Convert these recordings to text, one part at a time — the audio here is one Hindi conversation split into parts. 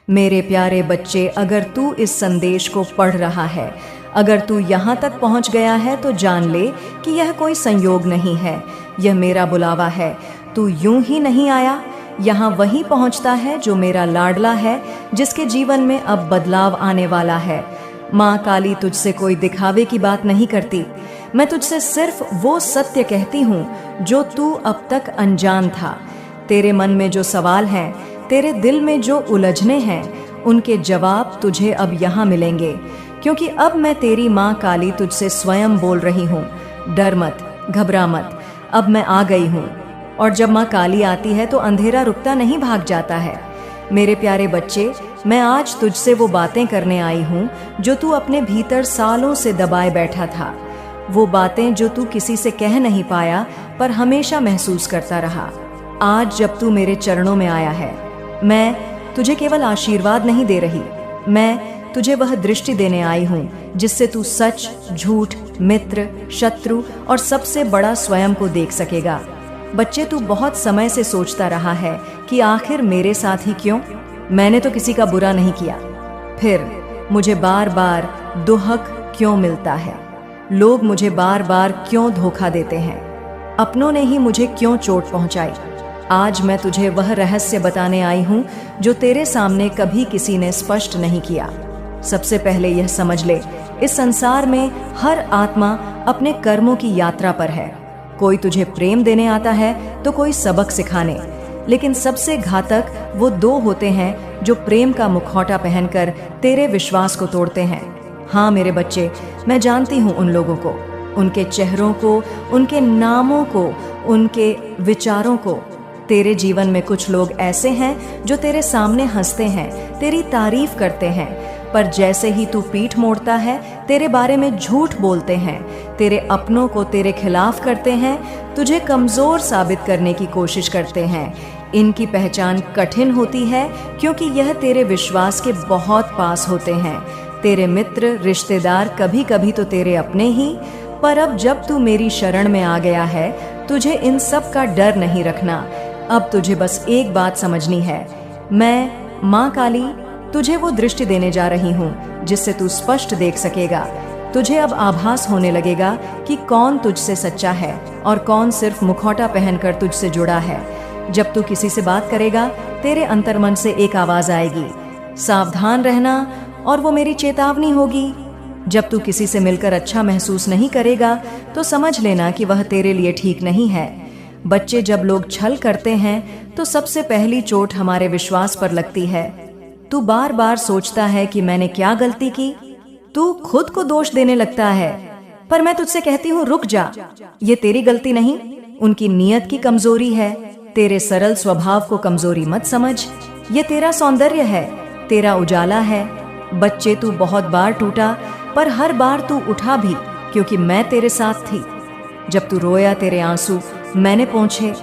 मेरे प्यारे बच्चे, अगर तू इस संदेश को पढ़ रहा है, अगर तू यहाँ तक पहुँच गया है, तो जान ले कि यह कोई संयोग नहीं है, यह मेरा बुलावा है। तू यूं ही नहीं आया, यहाँ वही पहुँचता है जो मेरा लाडला है, जिसके जीवन में अब बदलाव आने वाला है। माँ काली तुझसे कोई दिखावे की बात नहीं करती। मैं तुझसे सिर्फ वो सत्य कहती हूँ जो तू अब तक अनजान था। तेरे मन में जो सवाल हैं, तेरे दिल में जो उलझने हैं, उनके जवाब तुझे अब यहाँ मिलेंगे, क्योंकि अब मैं तेरी माँ काली तुझसे स्वयं बोल रही हूँ। डर मत, घबरा मत, अब मैं आ गई हूँ। और जब माँ काली आती है तो अंधेरा रुकता नहीं, भाग जाता है। मेरे प्यारे बच्चे, मैं आज तुझसे वो बातें करने आई हूँ जो तू अपने भीतर सालों से दबाए बैठा था। वो बातें जो तू किसी से कह नहीं पाया पर हमेशा महसूस करता रहा। आज जब तू मेरे चरणों में आया है, मैं तुझे केवल आशीर्वाद नहीं दे रही, मैं तुझे वह दृष्टि देने आई हूँ जिससे तू सच, झूठ, मित्र, शत्रु और सबसे बड़ा स्वयं को देख सकेगा। बच्चे, तू बहुत समय से सोचता रहा है कि आखिर मेरे साथ ही क्यों? मैंने तो किसी का बुरा नहीं किया, फिर मुझे बार बार दुहक क्यों मिलता है? लोग मुझे बार बार क्यों धोखा देते हैं? अपनों ने ही मुझे क्यों चोट पहुंचाई? आज मैं तुझे वह रहस्य बताने आई हूँ जो तेरे सामने कभी किसी ने स्पष्ट नहीं किया। सबसे पहले यह समझ ले, इस संसार में हर आत्मा अपने कर्मों की यात्रा पर है। कोई तुझे प्रेम देने आता है तो कोई सबक सिखाने, लेकिन सबसे घातक वो दो होते हैं जो प्रेम का मुखौटा पहनकर तेरे विश्वास को तोड़ते हैं। हाँ मेरे बच्चे, मैं जानती हूँ उन लोगों को, उनके चेहरों को, उनके नामों को, उनके विचारों को। तेरे जीवन में कुछ लोग ऐसे हैं जो तेरे सामने हंसते हैं, तेरी तारीफ करते हैं, पर जैसे ही तू पीठ मोड़ता है, तेरे बारे में झूठ बोलते हैं, तेरे अपनों को तेरे खिलाफ करते हैं, तुझे कमजोर साबित करने की कोशिश करते हैं। इनकी पहचान कठिन होती है क्योंकि यह तेरे विश्वास के बहुत पास होते हैं। तेरे मित्र, रिश्तेदार कभी कभी तो तेरे अपने ही, पर अब जब तू मेरी शरण में आ गया है, तुझे इन सब का डर नहीं रखना। अब तुझे बस एक बात समझनी है, मैं माँ काली तुझे वो दृष्टि देने जा रही हूँ जिससे तू स्पष्ट देख सकेगा। तुझे अब आभास होने लगेगा कि कौन तुझसे सच्चा है और कौन सिर्फ मुखौटा पहनकर तुझसे जुड़ा है। जब तू किसी से बात करेगा, तेरे अंतर्मन से एक आवाज आएगी, सावधान रहना, और वो मेरी चेतावनी होगी। जब तू किसी से मिलकर अच्छा महसूस नहीं करेगा तो समझ लेना कि वह तेरे लिए ठीक नहीं है। बच्चे, जब लोग छल करते हैं तो सबसे पहली चोट हमारे विश्वास पर लगती है। तू बार बार सोचता है कि मैंने क्या गलती की, तू खुद को दोष देने लगता है, पर मैं तुझसे कहती हूँ रुक जा, ये तेरी गलती नहीं, उनकी नीयत की कमजोरी है। तेरे सरल स्वभाव को कमजोरी मत समझ, ये तेरा सौंदर्य है, तेरा उजाला है। बच्चे, तू बहुत बार टूटा, पर हर बार तू उठा भी, क्योंकि मैं तेरे साथ थी। जब तू रोया, तेरे आंसू मैंने पोंछे।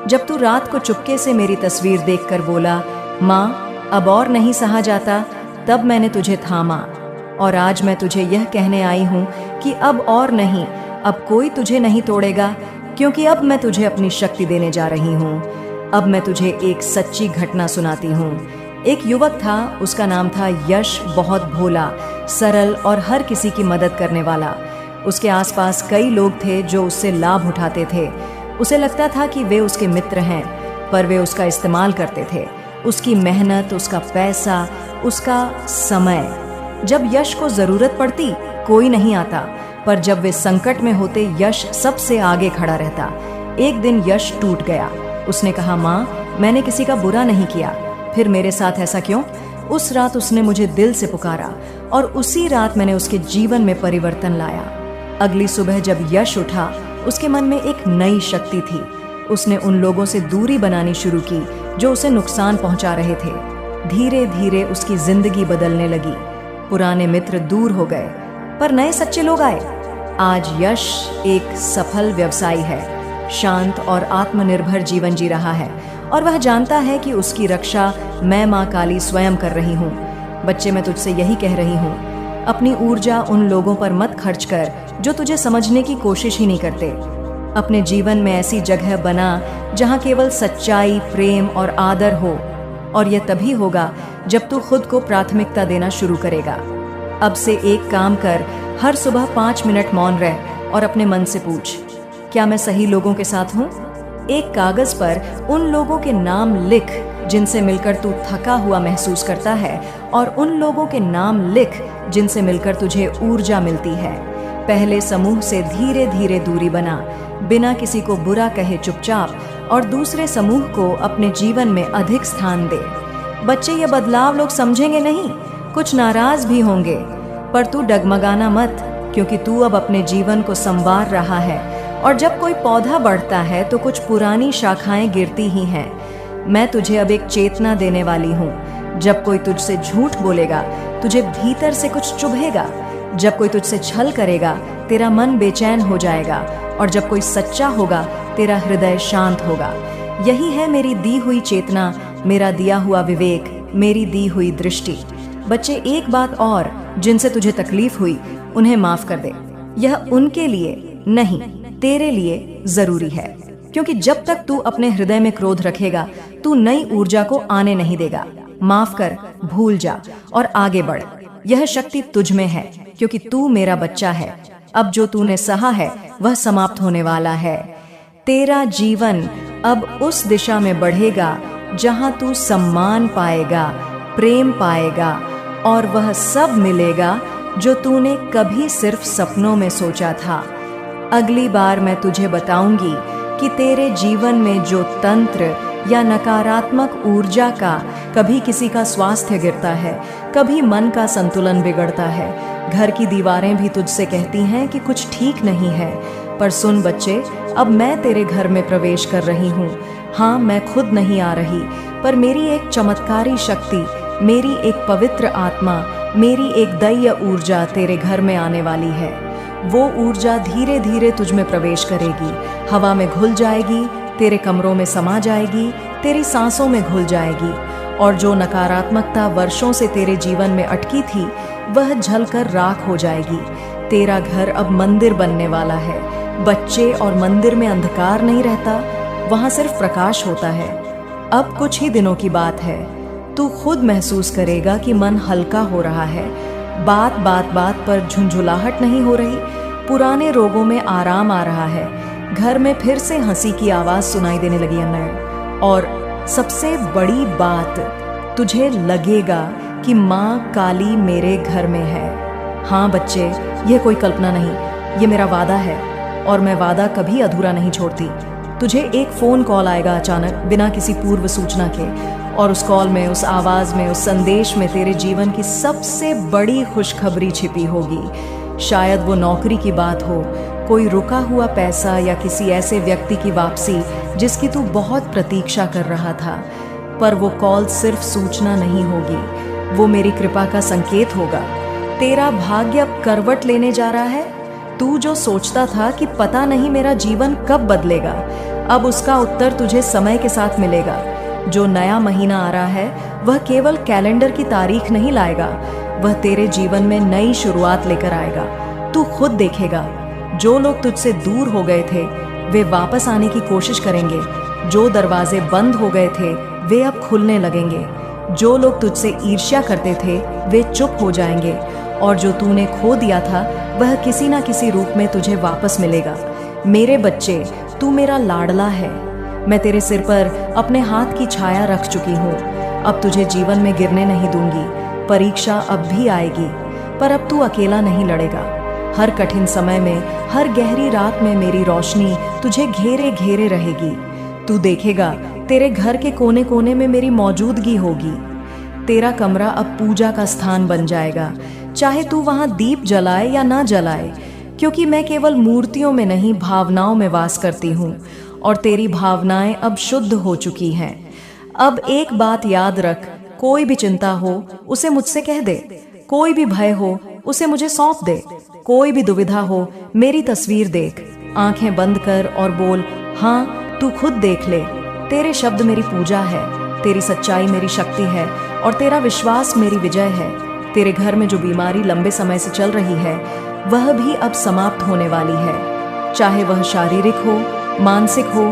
जब तू रात को चुपके से मेरी तस्वीर देखकर बोला, माँ अब और नहीं सहा जाता, तब मैंने तुझे थामा। और आज मैं तुझे यह कहने आई हूँ कि अब और नहीं, अब कोई तुझे नहीं तोड़ेगा, क्योंकि अब मैं तुझे अपनी शक्ति देने जा रही हूँ। अब मैं तुझे एक सच्ची घटना सुनाती हूँ। एक युवक था, उसका नाम था यश। बहुत भोला, सरल और हर किसी की मदद करने वाला। उसके आसपास कई लोग थे जो उससे लाभ उठाते थे। उसे लगता था कि वे उसके मित्र हैं, पर वे उसका इस्तेमाल करते थे, उसकी मेहनत, उसका पैसा, उसका समय। जब यश को जरूरत पड़ती, कोई नहीं आता, पर जब वे संकट में होते, यश सबसे आगे खड़ा रहता। एक दिन यश टूट गया। उसने कहा, माँ मैंने किसी का बुरा नहीं किया, फिर मेरे साथ ऐसा क्यों? उस रात उसने मुझे दिल से पुकारा और उसी रात मैंने उसके जीवन में परिवर्तन लाया। अगली सुबह जब यश उठा, उसके मन में एक नई शक्ति थी। उसने उन लोगों से दूरी बनानी शुरू की जो उसे नुकसान पहुंचा रहे थे। धीरे धीरे उसकी जिंदगी बदलने लगी। पुराने मित्र दूर हो गए, पर नए सच्चे लोग आए। आज यश एक सफल व्यवसायी है, शांत और आत्मनिर्भर जीवन जी रहा है, और वह जानता है कि उसकी रक्षा मैं माँ काली स्वयं कर रही हूँ। बच्चे, मैं तुझसे यही कह रही हूँ, अपनी ऊर्जा उन लोगों पर मत खर्च कर जो तुझे समझने की कोशिश ही नहीं करते। अपने जीवन में ऐसी जगह बना जहाँ केवल सच्चाई, प्रेम और आदर हो। और यह तभी होगा जब तू खुद को प्राथमिकता देना शुरू करेगा। अब से एक काम कर, हर सुबह 5 मिनट मौन रह और अपने मन से पूछ, क्या मैं सही लोगों के साथ हूँ? एक कागज पर उन लोगों के नाम लिख जिनसे मिलकर तू थका हुआ महसूस करता है, और उन लोगों के नाम लिख जिनसे मिलकर तुझे ऊर्जा मिलती है। पहले समूह से धीरे धीरे दूरी बना, बिना किसी को बुरा कहे चुपचाप, और दूसरे समूह को अपने जीवन में अधिक स्थान दे। बच्चे, ये बदलाव लोग समझेंगे नहीं, कुछ नाराज भी होंगे, पर तू डगमगाना मत, क्योंकि तू अब अपने जीवन को संवार रहा है। और जब कोई पौधा बढ़ता है तो कुछ पुरानी शाखाएं गिरती ही हैं। मैं तुझे अब एक चेतना देने वाली हूँ। जब कोई तुझसे झूठ बोलेगा, तुझे भीतर से कुछ चुभेगा। जब कोई तुझसे छल करेगा, तेरा मन बेचैन हो जाएगा, और जब कोई सच्चा होगा, तेरा हृदय शांत होगा। यही है मेरी दी हुई चेतना, मेरा दिया हुआ विवेक, मेरी दी हुई दृष्टि। बच्चे, एक बात और, जिनसे तुझे तकलीफ हुई उन्हें माफ कर दे। यह उनके लिए नहीं, तेरे लिए जरूरी है, क्योंकि जब तक तू अपने हृदय में क्रोध रखेगा, तू नई ऊर्जा को आने नहीं देगा। माफ कर, भूल जा और आगे बढ़। यह शक्ति तुझ में है, क्योंकि तू मेरा बच्चा है। अब जो तूने सहा है वह समाप्त होने वाला है। तेरा जीवन अब उस दिशा में बढ़ेगा जहां तू सम्मान पाएगा, प्रेम पाएगा, और वह सब मिलेगा जो तूने कभी सिर्फ सपनों में सोचा था। अगली बार मैं तुझे बताऊंगी कि तेरे जीवन में जो तंत्र या नकारात्मक ऊर्जा का, कभी किसी का स्वास्थ्य गिरता है, कभी मन का संतुलन बिगड़ता है। घर की दीवारें भी तुझसे कहती हैं कि कुछ ठीक नहीं है। पर सुन बच्चे, अब मैं तेरे घर में प्रवेश कर रही हूँ। हाँ, मैं खुद नहीं आ रही, पर मेरी एक चमत्कारी शक्ति, मेरी एक पवित्र आत्मा, मेरी एक दैवीय ऊर्जा तेरे घर में आने वाली है। वो ऊर्जा धीरे धीरे तुझ में प्रवेश करेगी, हवा में घुल जाएगी, तेरे कमरों में समा जाएगी, तेरी सांसों में घुल जाएगी, और जो नकारात्मकता वर्षों से तेरे जीवन में अटकी थी वह जलकर राख हो जाएगी। तेरा घर अब मंदिर बनने वाला है। बच्चे, और मंदिर में अंधकार नहीं रहता, वहां सिर्फ प्रकाश होता है। अब कुछ ही दिनों की बात है, तू खुद महसूस करेगा कि मन हल्का हो रहा है। बात पर झुंझुलाहट नहीं हो रही, पुराने रोगों में आराम आ रहा है, घर में फिर से हंसी की आवाज सुनाई देने लगी है। और सबसे बड़ी बात, तुझे लगेगा कि माँ काली मेरे घर में है। हाँ बच्चे, यह कोई कल्पना नहीं, ये मेरा वादा है, और मैं वादा कभी अधूरा नहीं छोड़ती। तुझे एक फोन कॉल आएगा अचानक, बिना किसी पूर्व सूचना के, और उस कॉल में, उस आवाज में, उस संदेश में तेरे जीवन की सबसे बड़ी खुशखबरी छिपी होगी। शायद वो नौकरी की बात हो, कोई रुका हुआ पैसा, या किसी ऐसे व्यक्ति की वापसी जिसकी तू बहुत प्रतीक्षा कर रहा था। पर वो कॉल सिर्फ सूचना नहीं होगी, वो मेरी कृपा का संकेत होगा। तेरा भाग्य अब करवट लेने जा रहा है। तू जो सोचता था कि पता नहीं मेरा जीवन कब बदलेगा, अब उसका उत्तर तुझे समय के साथ मिलेगा। जो नया महीना आ रहा है वह केवल कैलेंडर की तारीख नहीं लाएगा, वह तेरे जीवन में नई शुरुआत लेकर आएगा। तू खुद देखेगा, जो लोग तुझसे दूर हो गए थे वे वापस आने की कोशिश करेंगे। जो दरवाजे बंद हो गए थे वे अब खुलने लगेंगे। जो लोग तुझसे ईर्ष्या करते थे वे चुप हो जाएंगे, और जो तूने खो दिया था वह किसी न किसी रूप में तुझे वापस मिलेगा। मेरे बच्चे, तू मेरा लाडला है। मैं तेरे सिर पर अपने हाथ की छाया रख चुकी हूँ। अब तुझे जीवन में गिरने नहीं दूंगी। परीक्षा अब भी आएगी, पर अब तू अकेला नहीं लड़ेगा। हर कठिन समय में, हर गहरी रात में मेरी रोशनी तुझे घेरे घेरे रहेगी। तू देखेगा, तेरे घर के कोने कोने में मेरी मौजूदगी होगी। तेरा कमरा अब पूजा का स्थान बन जाएगा, चाहे तू वहां दीप जलाए या ना जलाए, क्योंकि मैं केवल मूर्तियों में नहीं, भावनाओं में वास करती हूँ, और तेरी भावनाएं अब शुद्ध हो चुकी हैं। अब एक बात याद रख, कोई भी चिंता हो उसे मुझसे कह दे, कोई भी भय हो उसे मुझे सौंप दे, कोई भी दुविधा हो मेरी तस्वीर देख, आंखें बंद कर और बोल, हाँ तू खुद देख ले। तेरे शब्द मेरी पूजा है, तेरी सच्चाई मेरी शक्ति है, और तेरा विश्वास मेरी विजय है। तेरे घर में जो बीमारी लंबे समय से चल रही है वह भी अब समाप्त होने वाली है, चाहे वह शारीरिक हो, मानसिक हो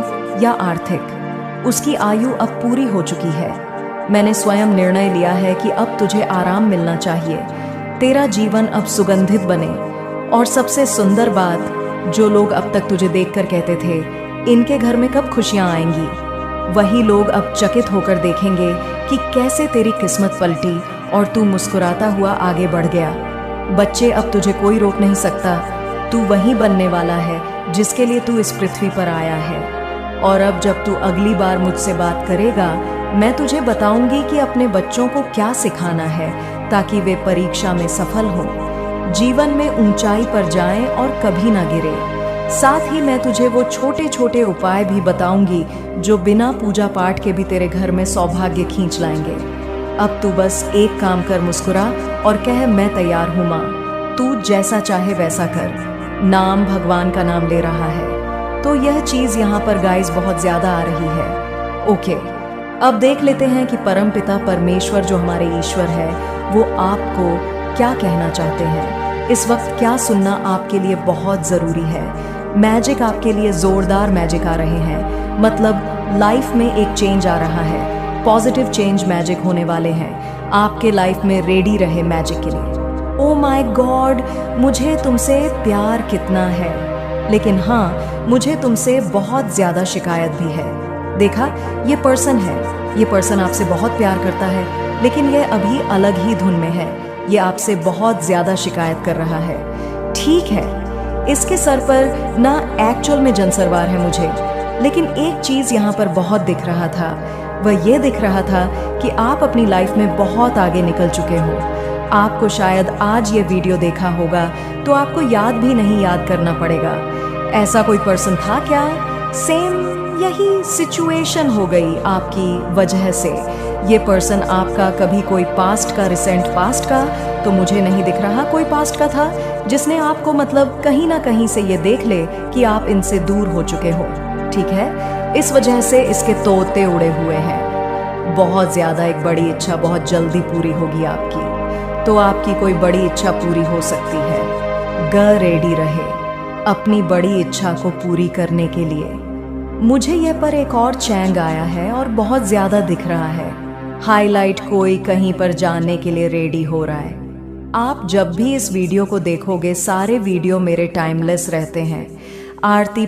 या आर्थिक। उसकी आयु अब पूरी हो चुकी है। मैंने स्वयं निर्णय लिया है कि अब तुझे आराम मिलना चाहिए, तेरा जीवन अब सुगंधित बने। और सबसे सुंदर बात, जो लोग अब तक तुझे देखकर कहते थे इनके घर में कब खुशियां आएंगी, वही लोग अब चकित होकर देखेंगे कि कैसे तेरी किस्मत पलटी और तू मुस्कुराता हुआ आगे बढ़ गया। बच्चे, अब तुझे कोई रोक नहीं सकता। तू वही बनने वाला है जिसके लिए तू इस पृथ्वी पर आया है। और अब जब तू अगली बार मुझसे बात करेगा, मैं तुझे बताऊंगी कि अपने बच्चों को क्या सिखाना है ताकि वे परीक्षा में सफल हों, जीवन में ऊंचाई पर जाएं और कभी ना गिरे। साथ ही मैं तुझे वो छोटे छोटे उपाय भी बताऊंगी जो बिना पूजा पाठ के भी तेरे घर में सौभाग्य खींच लाएंगे। अब तू बस एक काम कर, मुस्कुरा और कह, मैं तैयार हूँ माँ, तू जैसा चाहे वैसा कर। नाम भगवान का नाम ले रहा है। तो यह चीज यहाँ पर गाइस बहुत ज्यादा आ रही है। ओके, अब देख लेते हैं कि परमपिता परमेश्वर जो हमारे ईश्वर है वो आपको क्या कहना चाहते हैं। इस वक्त क्या सुनना आपके लिए बहुत जरूरी है। मैजिक आपके लिए जोरदार मैजिक आ रहे हैं, मतलब लाइफ में एक चेंज आ रहा है, पॉजिटिव चेंज मैजिक होने वाले हैं। आपके लाइफ में रेडी रहे मैजिक के लिए। ओ माय गॉड, मुझे तुमसे प्यार कितना है, लेकिन हाँ, मुझे तुमसे बहुत ज्यादा शिकायत भी है। देखा, ये पर्सन है, ये पर्सन आपसे बहुत प्यार करता है, लेकिन यह अभी अलग ही धुन में है। ये आपसे बहुत ज्यादा शिकायत कर रहा है। ठीक है, इसके सर पर ना एक्चुअल में जनसरवार है मुझे, लेकिन एक चीज यहाँ पर बहुत दिख रहा था। वह ये दिख रहा था कि आप अपनी लाइफ में बहुत आगे निकल चुके हो। आपको शायद आज ये वीडियो देखा होगा तो आपको याद भी नहीं याद करना पड़ेगा। ऐसा कोई पर्सन था क्या? सेम यही सिचुएशन हो गई आपकी वजह से। ये पर्सन आपका कभी कोई पास्ट का, रिसेंट पास्ट का तो मुझे नहीं दिख रहा कोई पास्ट का था जिसने आपको मतलब कहीं ना कहीं से ये देख ले कि आप इनसे दूर हो चुके हो। ठीक है, इस वजह से इसके तोते उड़े हुए हैं। बहुत ज्यादा एक बड़ी इच्छा बहुत जल्दी पूरी होगी आपकी, तो आपकी कोई बड़ी इच्छा पूरी हो सकती है। रेडी रहे अपनी बड़ी इच्छा को पूरी करने के लिए। मुझे यह पर एक और चैंग आया है और बहुत ज्यादा दिख रहा है। हाईलाइट कोई कहीं पर जाने के लिए रेडी हो रहा है। आप जब भी इस वीडियो को देखोगे, सारे वीडियो मेरे टाइमलेस रहते हैं। आरती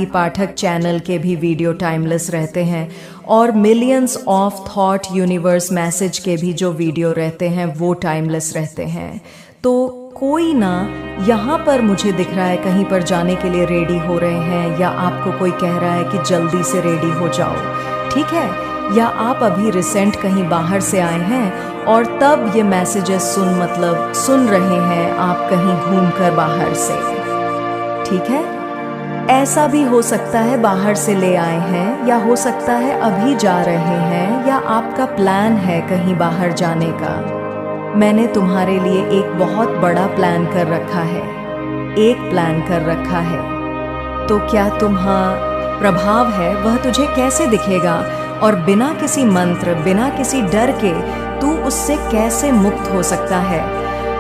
पाठक चैनल के भी वीडियो टाइमलेस रहते हैं, और millions of thought universe message के भी जो वीडियो रहते हैं वो टाइमलेस रहते हैं। तो कोई ना यहाँ पर मुझे दिख रहा है कहीं पर जाने के लिए रेडी हो रहे हैं, या आपको कोई कह रहा है कि जल्दी से रेडी हो जाओ। ठीक है, या आप अभी रिसेंट कहीं बाहर से आए हैं और तब ये मैसेजेस सुन रहे हैं आप कहीं घूमकर बाहर से। ठीक है, ऐसा भी हो सकता है बाहर से ले आए हैं, या हो सकता है अभी जा रहे हैं, या आपका प्लान है कहीं बाहर जाने का। मैंने तुम्हारे लिए एक बहुत बड़ा प्लान कर रखा है, एक प्लान कर रखा है। तो क्या तुम्हारा प्रभाव है वह तुझे कैसे दिखेगा, और बिना किसी मंत्र, बिना किसी डर के तू उससे कैसे मुक्त हो सकता है।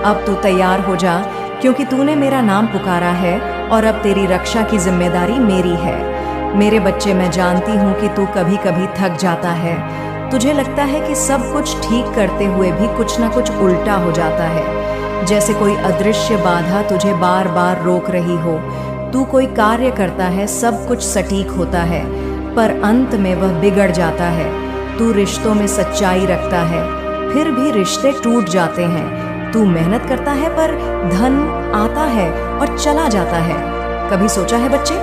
अब तू तैयार हो जा, क्योंकि तूने मेरा नाम पुकारा है और अब तेरी रक्षा की जिम्मेदारी मेरी है। मेरे बच्चे, मैं जानती हूँ कि तू कभी कभी थक जाता है। तुझे लगता है कि सब कुछ ठीक करते हुए भी कुछ ना कुछ उल्टा हो जाता है, जैसे कोई अदृश्य बाधा तुझे बार बार रोक रही हो। तू कोई कार्य करता है, सब कुछ सटीक होता है, पर अंत में वह बिगड़ जाता है। तू रिश्तों में सच्चाई रखता है, फिर भी रिश्ते टूट जाते हैं। तू मेहनत करता है पर धन आता है और चला जाता है। कभी सोचा है बच्चे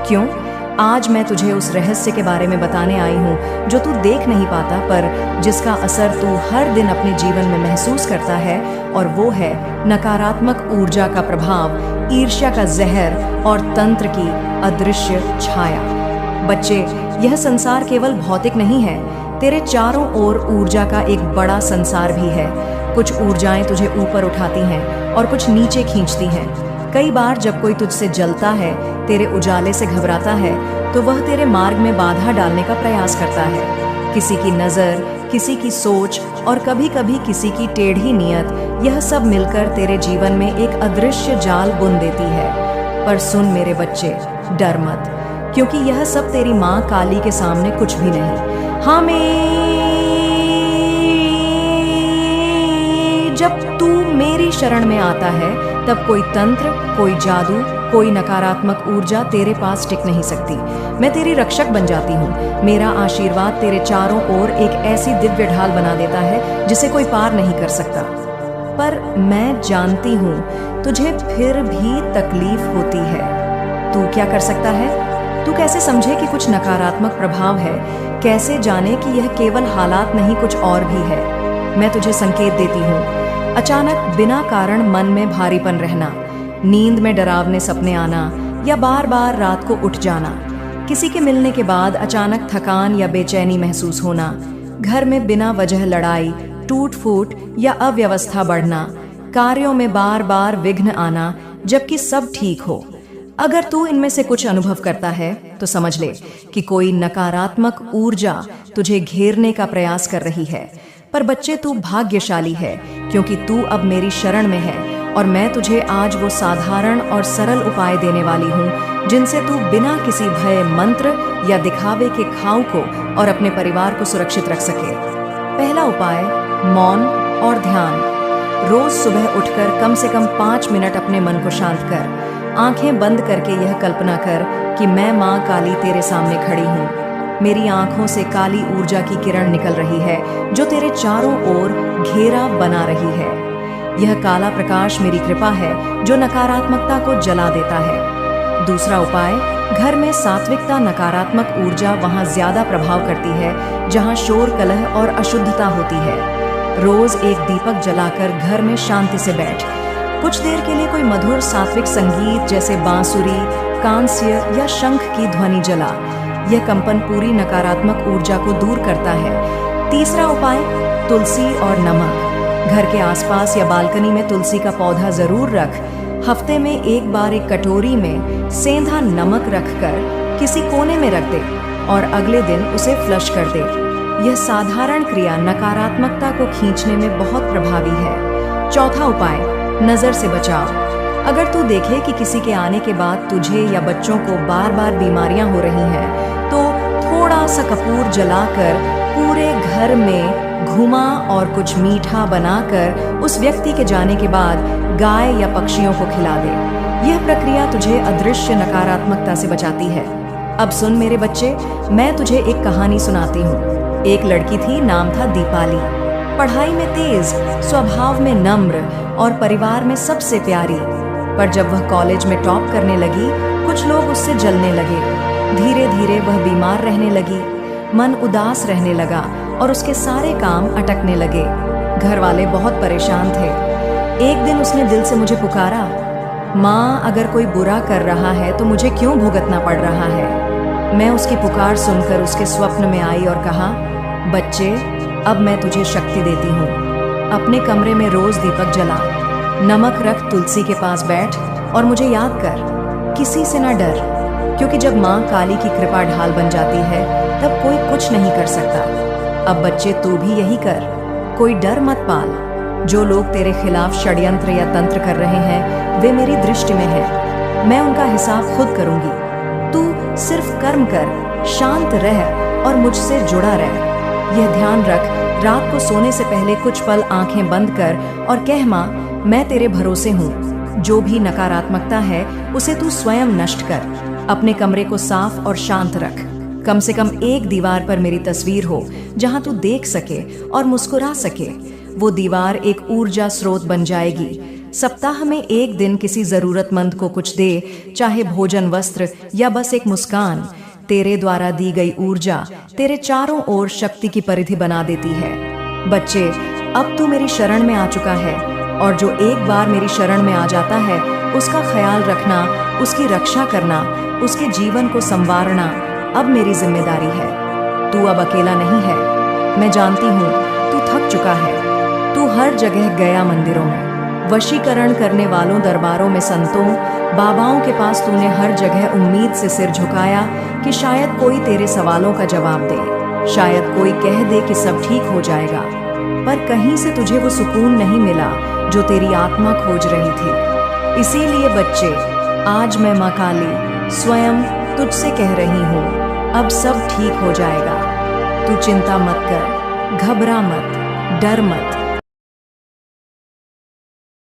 क्यों? आज मैं तुझे उस रहस्य के बारे में बताने आई हूँ जो तू देख नहीं पाता, पर जिसका असर तू हर दिन अपने जीवन में महसूस करता है, और वो है नकारात्मक ऊर्जा का प्रभाव, ईर्ष्या का जहर और तंत्र की अदृश्य छाया। बच्चे, यह संसार केवल भौतिक नहीं है, तेरे चारों ओर ऊर्जा का एक बड़ा संसार भी है। कुछ ऊर्जाएं तुझे ऊपर उठाती हैं और कुछ नीचे खींचती हैं। कई बार जब कोई तुझसे जलता है, तेरे उजाले से घबराता है, तो वह तेरे मार्ग में बाधा डालने का प्रयास करता है। किसी की नज़र, किसी की सोच और कभी कभी किसी की टेढ़ी नियत, यह सब मिलकर तेरे जीवन में एक अदृश्य जाल बुन देती है। पर सुन मेरे बच्चे, डर मत, क्योंकि यह सब तेरी माँ काली के सामने कुछ भी नहीं। हमें जब तू मेरी शरण में आता है तब कोई तंत्र, कोई जादू, कोई नकारात्मक ऊर्जा तेरे पास टिक नहीं सकती। मैं तेरी रक्षक बन जाती हूँ। मेरा आशीर्वाद तेरे चारों ओर एक ऐसी दिव्य ढाल बना देता है जिसे कोई पार नहीं कर सकता। पर मैं जानती हूँ तुझे फिर भी तकलीफ होती है। तू क्या कर सकता है? तू कैसे समझे कि कुछ नकारात्मक प्रभाव है? कैसे जाने कि यह केवल हालात नहीं, कुछ और भी है? मैं तुझे संकेत देती हूँ। अचानक बिना कारण मन में भारीपन रहना, नींद में डरावने सपने आना या बार बार रात को उठ जाना, किसी के मिलने के बाद अचानक थकान या बेचैनी महसूस होना, घर में बिना वजह लड़ाई, टूट फूट या अव्यवस्था बढ़ना, कार्यों में बार बार विघ्न आना जबकि सब ठीक हो। अगर तू इनमें से कुछ अनुभव करता है तो समझ ले कि कोई नकारात्मक ऊर्जा तुझे घेरने का प्रयास कर रही है। पर बच्चे, तू भाग्यशाली है क्योंकि तू अब मेरी शरण में है और मैं तुझे आज वो साधारण और सरल उपाय देने वाली हूँ जिनसे तू बिना किसी भय, मंत्र या दिखावे के घाव को और अपने परिवार को सुरक्षित रख सके। पहला उपाय, मौन और ध्यान। रोज सुबह उठकर कम से कम 5 मिनट अपने मन को शांत कर। आंखें बंद करके यह कल्पना कर कि मैं माँ काली तेरे सामने खड़ी हूँ। मेरी आंखों से काली ऊर्जा की किरण निकल रही है जो तेरे चारों ओर घेरा बना रही है। यह काला प्रकाश मेरी कृपा है जो नकारात्मकता को जला देता है। दूसरा उपाय, घर में सात्विकता। नकारात्मक ऊर्जा वहाँ ज्यादा प्रभाव करती है जहाँ शोर, कलह और अशुद्धता होती है। रोज एक दीपक जलाकर घर में शांति से बैठ। कुछ देर के लिए कोई मधुर सात्विक संगीत जैसे बांसुरी, कांस्य या शंख की ध्वनि जला। यह कंपन पूरी नकारात्मक ऊर्जा को दूर करता है। तीसरा उपाय, तुलसी और नमक। घर के आसपास या बालकनी में तुलसी का पौधा जरूर रख। हफ्ते में एक बार एक कटोरी में सेंधा नमक रखकर किसी कोने में रख दे और अगले दिन उसे फ्लश कर दे। यह साधारण क्रिया नकारात्मकता को खींचने में बहुत प्रभावी है। चौथा उपाय, नजर से बचाव। अगर तू देखे कि किसी के आने के बाद तुझे या बच्चों को बार बार बीमारियां हो रही हैं, तो थोड़ा सा कपूर जलाकर पूरे घर में घुमा और कुछ मीठा बनाकर उस व्यक्ति के जाने के बाद गाय या पक्षियों को खिला दे। यह प्रक्रिया तुझे अदृश्य नकारात्मकता से बचाती है। अब सुन मेरे बच्चे, मैं तुझे एक कहानी सुनाती हूँ। एक लड़की थी, नाम था दीपाली। पढ़ाई में तेज, स्वभाव में नम्र और परिवार में सबसे प्यारी। पर जब वह कॉलेज में टॉप करने लगी, कुछ लोग उससे जलने लगे। धीरे धीरे वह बीमार रहने लगी, मन उदास रहने लगा और उसके सारे काम अटकने लगे। घर वाले बहुत परेशान थे। एक दिन उसने दिल से मुझे पुकारा, माँ, अगर कोई बुरा कर रहा है तो मुझे क्यों भुगतना पड़ रहा है? मैं उसकी पुकार सुनकर उसके स्वप्न में आई और कहा, बच्चे, अब मैं तुझे शक्ति देती हूँ। अपने कमरे में रोज दीपक जला, नमक रख, तुलसी के पास बैठ और मुझे याद कर। किसी से ना डर, क्योंकि जब माँ काली की कृपा ढाल बन जाती है तब कोई कुछ नहीं कर सकता। अब बच्चे, तू भी यही कर। कोई डर मत पाल। जो लोग तेरे खिलाफ षड्यंत्र या तंत्र कर रहे हैं वे मेरी दृष्टि में हैं। मैं उनका हिसाब खुद करूंगी। तू सिर्फ कर्म कर, शांत रह और मुझसे जुड़ा रह। यह ध्यान रख, रात को सोने से पहले कुछ पल आंखें बंद कर और कह, माँ, मैं तेरे भरोसे हूँ। जो भी नकारात्मकता है उसे तू स्वयं नष्ट कर। अपने कमरे को साफ और शांत रख। कम से कम एक दीवार पर मेरी तस्वीर हो जहां तू देख सके और मुस्कुरा सके। वो दीवार एक ऊर्जा स्रोत बन जाएगी। सप्ताह में एक दिन किसी जरूरतमंद को कुछ दे, चाहे भोजन, वस्त्र या बस एक मुस्कान। तेरे द्वारा दी गई ऊर्जा तेरे चारों ओर शक्ति की परिधि बना देती है। बच्चे, अब तू मेरी शरण में आ चुका है और जो एक बार मेरी शरण में आ जाता है उसका ख्याल रखना, उसकी रक्षा करना, उसके जीवन को संवारना अब मेरी जिम्मेदारी है। तू अब अकेला नहीं है। मैं जानती हूँ तू थक चुका है। तू हर जगह गया, मंदिरों में, वशीकरण करने वालों दरबारों में, संतों, बाबाओं के पास तूने हर जगह उम्मीद से सिर झुकाया कि शायद कोई तेरे सवालों का जवाब दे, शायद कोई कह दे कि सब ठीक हो जाएगा। पर कहीं से तुझे वो सुकून नहीं मिला जो तेरी आत्मा खोज रही थी। इसीलिए बच्चे, आज मैं माँ काली स्वयं तुझसे कह रही हूँ, अब सब ठीक हो जाएगा। तू चिंता मत कर, घबरा मत, डर मत।